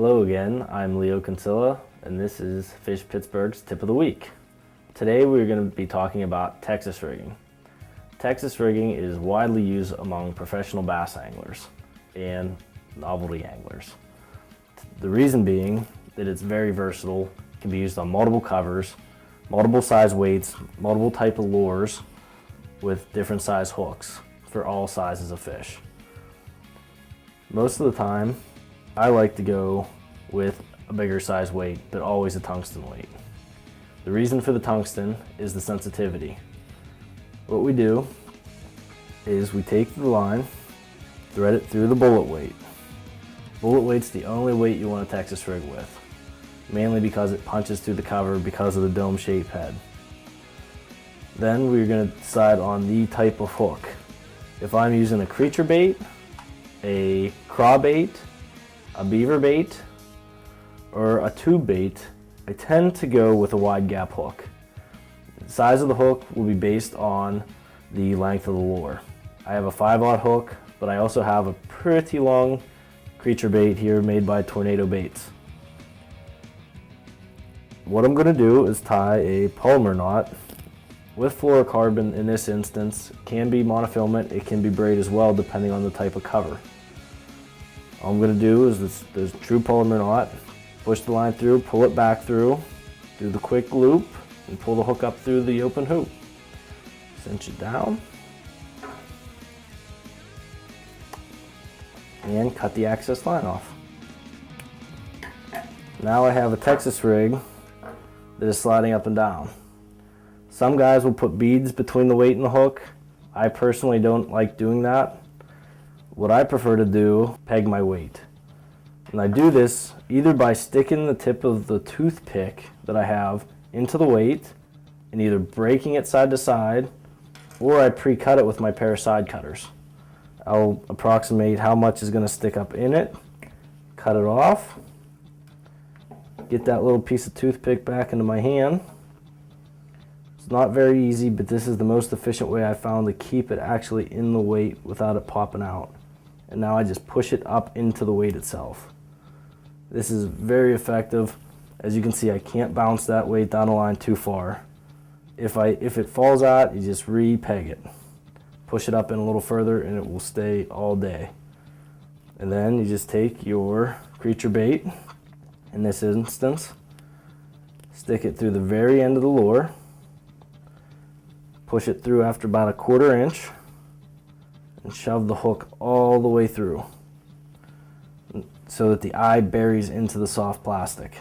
Hello again, I'm Leo Kinsella, and this is Fish Pittsburgh's Tip of the Week. Today we're going to be talking about Texas rigging. Texas rigging is widely used among professional bass anglers and novelty anglers. The reason being that it's very versatile, can be used on multiple covers, multiple size weights, multiple type of lures with different size hooks for all sizes of fish. Most of the time, I like to go with a bigger size weight, but always a tungsten weight. The reason for the tungsten is the sensitivity. What we do is we take the line, thread it through the bullet weight. Bullet weight's the only weight you want a Texas rig with, mainly because it punches through the cover because of the dome-shaped head. Then we're going to decide on the type of hook. If I'm using a creature bait, a craw bait, a beaver bait, or a tube bait, I tend to go with a wide gap hook. The size of the hook will be based on the length of the lure. I have a 5/0 hook, but I also have a pretty long creature bait here made by Tornado Baits. What I'm going to do is tie a polymer knot with fluorocarbon in this instance. It can be monofilament, it can be braid as well depending on the type of cover. All I'm going to do is this true polymer knot, push the line through, pull it back through, do the quick loop, and pull the hook up through the open hoop. Cinch it down, and cut the access line off. Now I have a Texas rig that is sliding up and down. Some guys will put beads between the weight and the hook. I personally don't like doing that. What I prefer to do, peg my weight. And I do this either by sticking the tip of the toothpick that I have into the weight and either breaking it side to side, or I pre-cut it with my pair of side cutters. I'll approximate how much is going to stick up in it, cut it off, get that little piece of toothpick back into my hand. It's not very easy, but this is the most efficient way I found to keep it actually in the weight without it popping out. And now I just push it up into the weight itself. This is very effective. As you can see, I can't bounce that weight down the line too far. If it falls out, you just re-peg it. Push it up in a little further and it will stay all day. And then you just take your creature bait, in this instance, stick it through the very end of the lure, push it through after about a 1/4 inch, and shove the hook all the way through so that the eye buries into the soft plastic.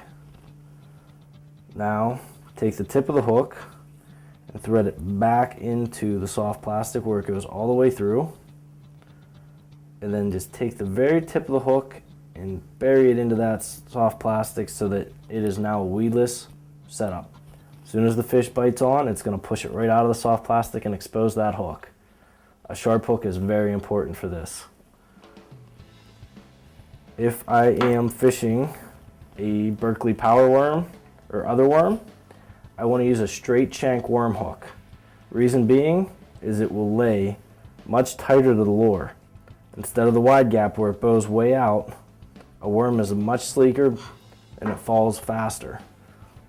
Now take the tip of the hook and thread it back into the soft plastic where it goes all the way through, and then just take the very tip of the hook and bury it into that soft plastic so that it is now a weedless setup. As soon as the fish bites on, it's going to push it right out of the soft plastic and expose that hook. A sharp hook is very important for this. If I am fishing a Berkeley power worm or other worm, I want to use a straight shank worm hook. Reason being is it will lay much tighter to the lure. Instead of the wide gap where it bows way out, a worm is much sleeker and it falls faster.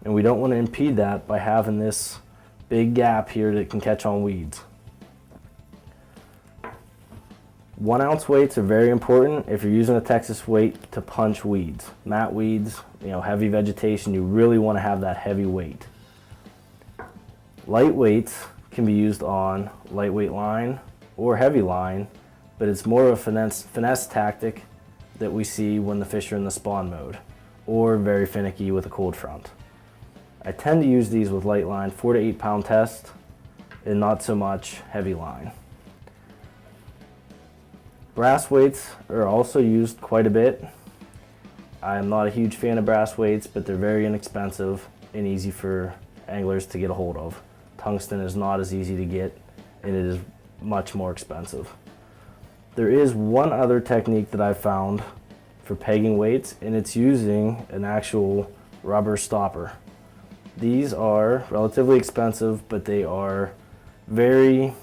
And we don't want to impede that by having this big gap here that can catch on weeds. 1-ounce weights are very important if you're using a Texas weight to punch weeds. Mat weeds, heavy vegetation, you really want to have that heavy weight. Light weights can be used on lightweight line or heavy line, but it's more of a finesse tactic that we see when the fish are in the spawn mode or very finicky with a cold front. I tend to use these with light line, 4 to 8 pound test, and not so much heavy line. Brass weights are also used quite a bit. I'm not a huge fan of brass weights, but they're very inexpensive and easy for anglers to get a hold of. Tungsten is not as easy to get, and it is much more expensive. There is one other technique that I've found for pegging weights, and it's using an actual rubber stopper. These are relatively expensive, but they are very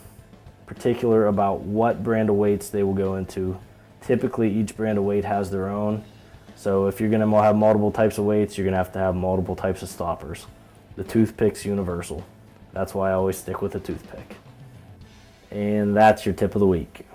particular about what brand of weights they will go into. Typically, each brand of weight has their own, So if you're going to have multiple types of weights, you're going to have multiple types of stoppers. The toothpick's universal. That's why I always stick with a toothpick. And that's your tip of the week.